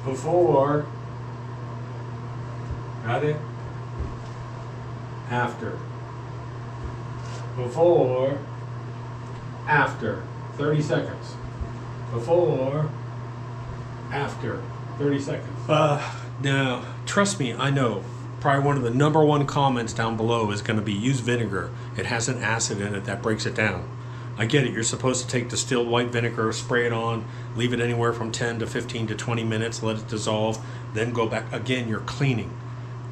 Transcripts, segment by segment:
Before, got it? After. Before, after, 30 seconds. Before, after, 30 seconds. Now, trust me, I know. Probably one of the #1 comments down below is going to be use vinegar. It has an acid in it that breaks it down. I get it. You're supposed to take distilled white vinegar, spray it on, leave it anywhere from 10 to 15 to 20 minutes, let it dissolve, then go back. Again, you're cleaning.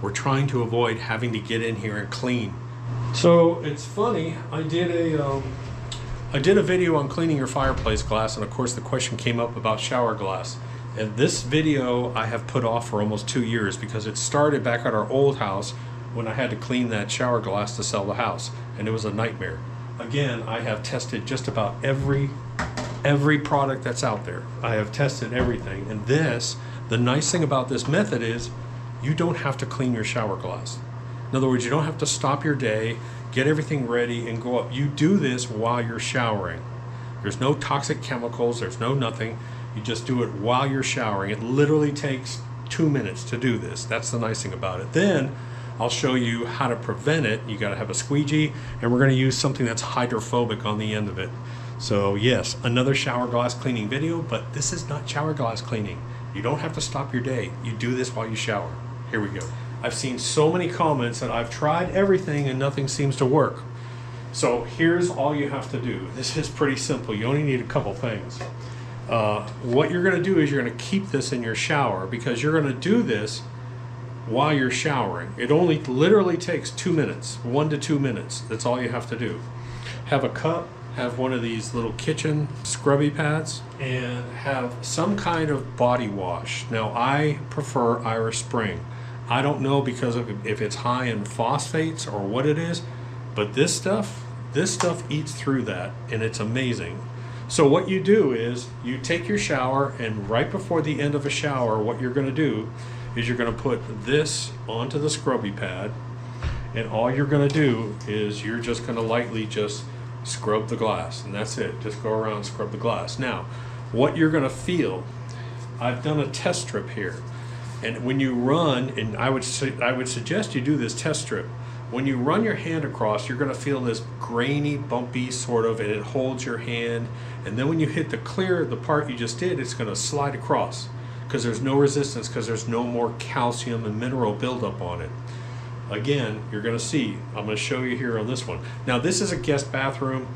We're trying to avoid having to get in here and clean. So it's funny, I did a video on cleaning your fireplace glass, and of course the question came up about shower glass. And this video I have put off for almost 2 years because it started back at our old house when I had to clean that shower glass to sell the house, and it was a nightmare. Again, I have tested just about every product that's out there. I have tested everything, and the nice thing about this method is you don't have to clean your shower glass. In other words, you don't have to stop your day, get everything ready, and go up. You do this while you're showering. There's no toxic chemicals, there's no nothing. You just do it while you're showering. It literally takes 2 minutes to do this. That's the nice thing about it. Then I'll show you how to prevent it. You got to have a squeegee, and we're going to use something that's hydrophobic on the end of it. So yes, another shower glass cleaning video, but this is not shower glass cleaning. You don't have to stop your day. You do this while you shower. Here we go. I've seen so many comments that I've tried everything and nothing seems to work. So here's all you have to do. This is pretty simple. You only need a couple things. What you're going to do is you're going to keep this in your shower because you're going to do this while you're showering. It only literally takes 2 minutes, 1 to 2 minutes. That's all you have to do. Have a cup, have one of these little kitchen scrubby pads, and have some kind of body wash. Now I prefer Irish Spring. I don't know because of if it's high in phosphates or what it is, but this stuff eats through that, and it's amazing. So what you do is you take your shower, and right before the end of a shower, what you're going to do is you're going to put this onto the scrubby pad, and all you're going to do is you're just going to lightly just scrub the glass, and that's it. Just go around and scrub the glass. Now, what you're going to feel, I've done a test strip here, and when you run, and I would suggest you do this test strip. When you run your hand across, you're going to feel this grainy, bumpy sort of, and it holds your hand. And then when you hit the part you just did, it's going to slide across because there's no resistance, because there's no more calcium and mineral buildup on it. Again, you're going to see, I'm going to show you here on this one. Now this is a guest bathroom.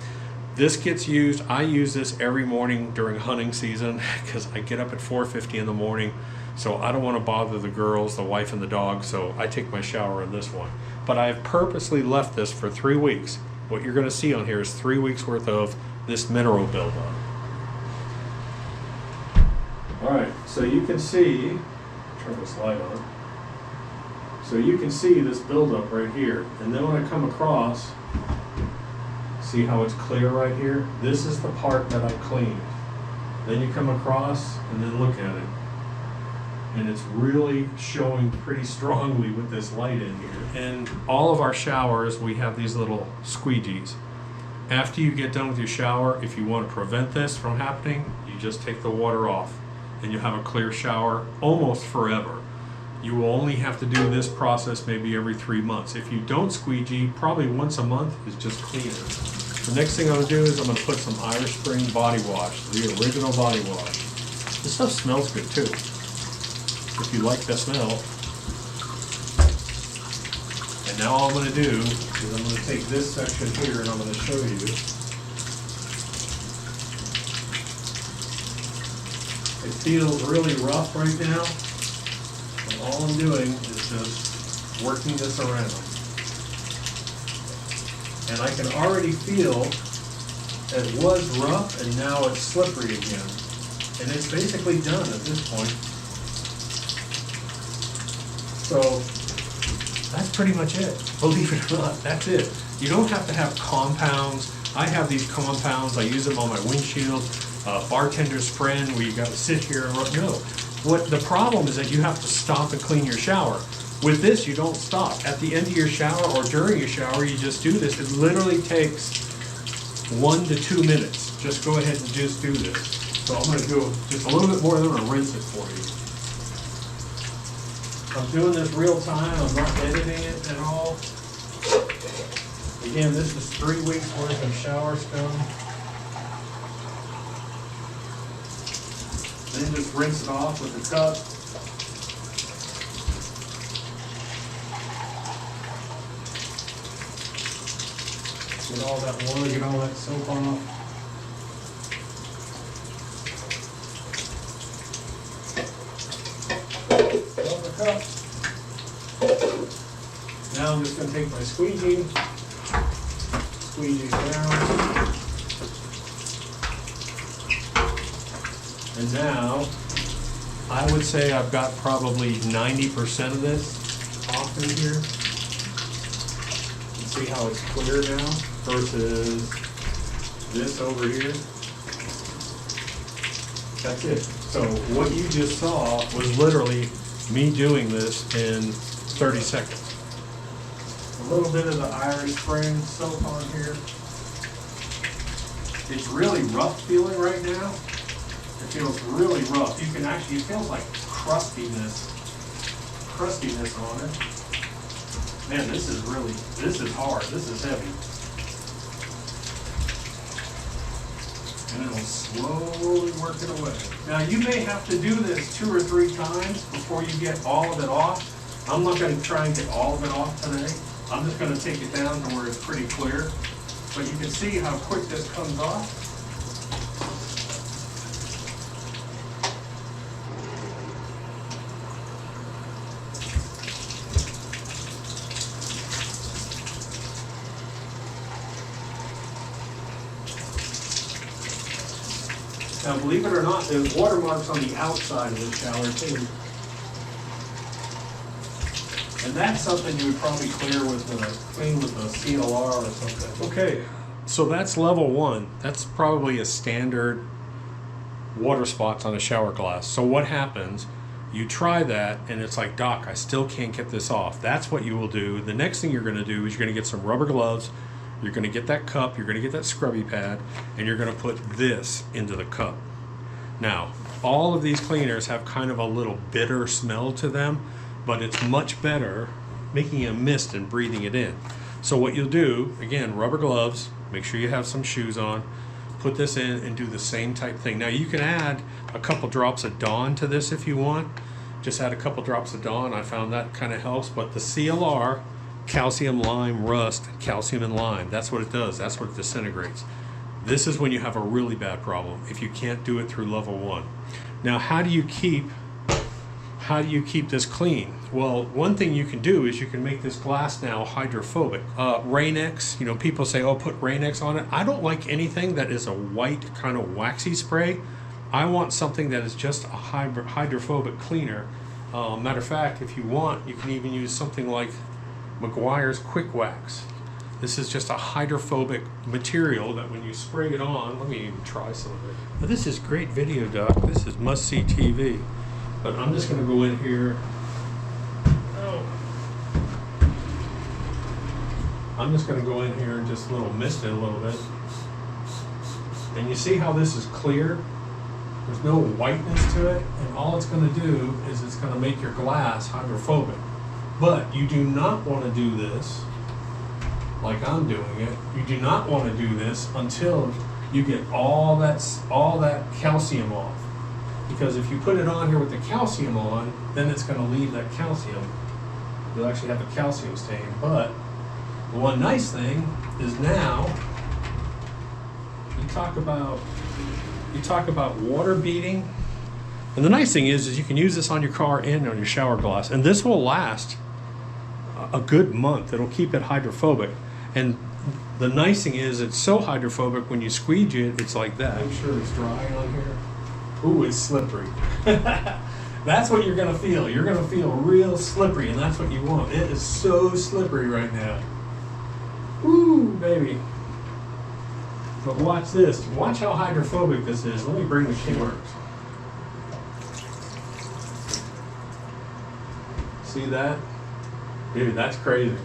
This gets used, I use this every morning during hunting season because I get up at 4:50 in the morning. So I don't want to bother the girls, the wife and the dog, so I take my shower in this one. But I've purposely left this for 3 weeks. What you're going to see on here is 3 weeks worth of this mineral buildup. Alright, so you can see, turn this light on. So you can see this buildup right here. And then when I come across, see how it's clear right here? This is the part that I cleaned. Then you come across and then look at it. And it's really showing pretty strongly with this light in here. In all of our showers, we have these little squeegees. After you get done with your shower, if you want to prevent this from happening, you just take the water off and you have a clear shower almost forever. You will only have to do this process maybe every 3 months. If you don't squeegee, probably once a month is just cleaner. The next thing I'm going to do is I'm going to put some Irish Spring body wash, the original body wash. This stuff smells good too, if you like the smell. And now all I'm going to do is I'm going to take this section here and I'm going to show you. It feels really rough right now, but all I'm doing is just working this around. And I can already feel that it was rough and now it's slippery again. And it's basically done at this point. So that's pretty much it. Believe it or not, that's it. You don't have to have compounds. I have these compounds. I use them on my windshield. Bartender's friend, where you got to sit here and run. No. What the problem is that you have to stop and clean your shower. With this, you don't stop. At the end of your shower or during your shower, you just do this. It literally takes 1 to 2 minutes. Just go ahead and just do this. So I'm going to do just a little bit more, then I'm going to rinse it for you. I'm doing this real time. I'm not editing it at all. Again, this is 3 weeks worth of shower scum. Then just rinse it off with a cup. Get all that water, get all that soap off. Fill the cup. Now I'm just going to take my squeegee, squeegee down. And now, I would say I've got probably 90% of this off in here. You see how it's clear now versus this over here. That's it. So what you just saw was literally me doing this in 30 seconds. A little bit of the Irish Spring soap on here. It's really rough feeling right now. It feels really rough. You can actually, it feels like crustiness on it. Man, this is hard. This is heavy. And it'll slowly work it away. Now you may have to do this 2 or 3 times before you get all of it off. I'm not going to try and get all of it off today. I'm just going to take it down to where it's pretty clear. But you can see how quick this comes off. Now, believe it or not, there's watermarks on the outside of the shower too. And that's something you would probably clean with a CLR or something. Okay, so that's level 1. That's probably a standard water spots on a shower glass. So what happens? You try that and it's like, Doc, I still can't get this off. That's what you will do. The next thing you're going to do is you're going to get some rubber gloves. You're going to get that cup, you're going to get that scrubby pad, and you're going to put this into the cup. Now, all of these cleaners have kind of a little bitter smell to them, but it's much better making a mist and breathing it in. So what you'll do, again, rubber gloves, make sure you have some shoes on, put this in and do the same type thing. Now you can add a couple drops of Dawn to this if you want. Just add a couple drops of Dawn. I found that kind of helps, but the CLR, calcium, lime, rust, calcium and lime. That's what it does. That's what it disintegrates. This is when you have a really bad problem, if you can't do it through level 1. Now, how do you keep this clean? Well, one thing you can do is you can make this glass now hydrophobic. Rain-X, you know, people say, oh, put Rain-X on it. I don't like anything that is a white kind of waxy spray. I want something that is just a hydrophobic cleaner. Matter of fact, if you want, you can even use something like Meguiar's Quick Wax. This is just a hydrophobic material that when you spray it on, let me even try some of it. Now, this is great video, Doc. This is must-see TV. But I'm just going to go in here. Oh. I'm just going to go in here and just mist it a little bit. And you see how this is clear? There's no whiteness to it, and all it's going to do is it's going to make your glass hydrophobic. But you do not want to do this like I'm doing it. You do not want to do this until you get all that calcium off. Because if you put it on here with the calcium on, then it's going to leave that calcium. You'll actually have a calcium stain. But the one nice thing is now you talk about water beading. And the nice thing is you can use this on your car and on your shower glass. And this will last a good month. It'll keep it hydrophobic. And the nice thing is it's so hydrophobic when you squeegee it, it's like that. Make sure it's dry on here. Ooh, it's slippery. That's what you're gonna feel. You're gonna feel real slippery, and that's what you want. It is so slippery right now. Ooh, baby. But watch this. Watch how hydrophobic this is. Let me bring the camera. See that? Dude, that's crazy.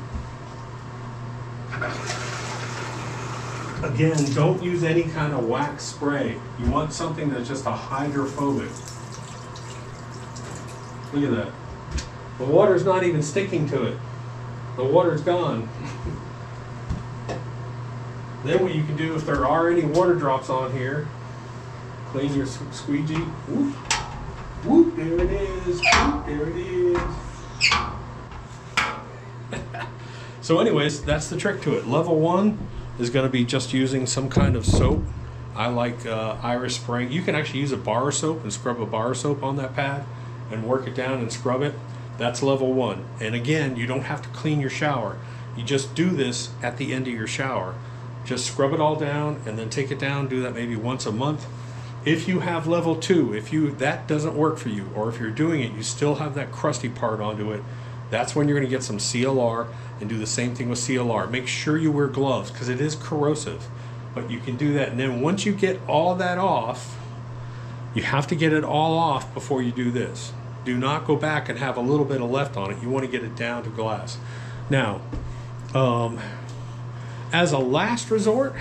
Again, don't use any kind of wax spray. You want something that's just a hydrophobic. Look at that. The water's not even sticking to it. The water's gone. Then what you can do, if there are any water drops on here, clean your squeegee. Whoop, whoop, there it is. Whoop, there it is. So anyways, that's the trick to it. Level 1 is going to be just using some kind of soap. I like Iris Spring. You can actually use a bar soap and scrub a bar soap on that pad and work it down and scrub it. That's level 1. And again, you don't have to clean your shower. You just do this at the end of your shower. Just scrub it all down and then take it down. Do that maybe once a month. If you have level 2, if that doesn't work for you, or if you're doing it, you still have that crusty part onto it, that's when you're going to get some CLR and do the same thing with CLR. Make sure you wear gloves because it is corrosive, but you can do that. And then once you get all that off, you have to get it all off before you do this. Do not go back and have a little bit of left on it. You want to get it down to glass. Now, as a last resort,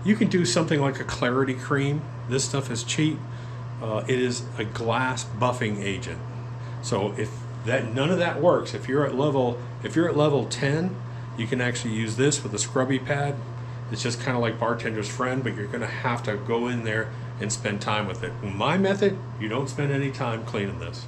you can do something like a clarity cream. This stuff is cheap. It is a glass buffing agent. So if none of that works, if you're at level 10, you can actually use this with a scrubby pad. It's just kind of like bartender's friend, but you're going to have to go in there and spend time with it. My method, you don't spend any time cleaning this.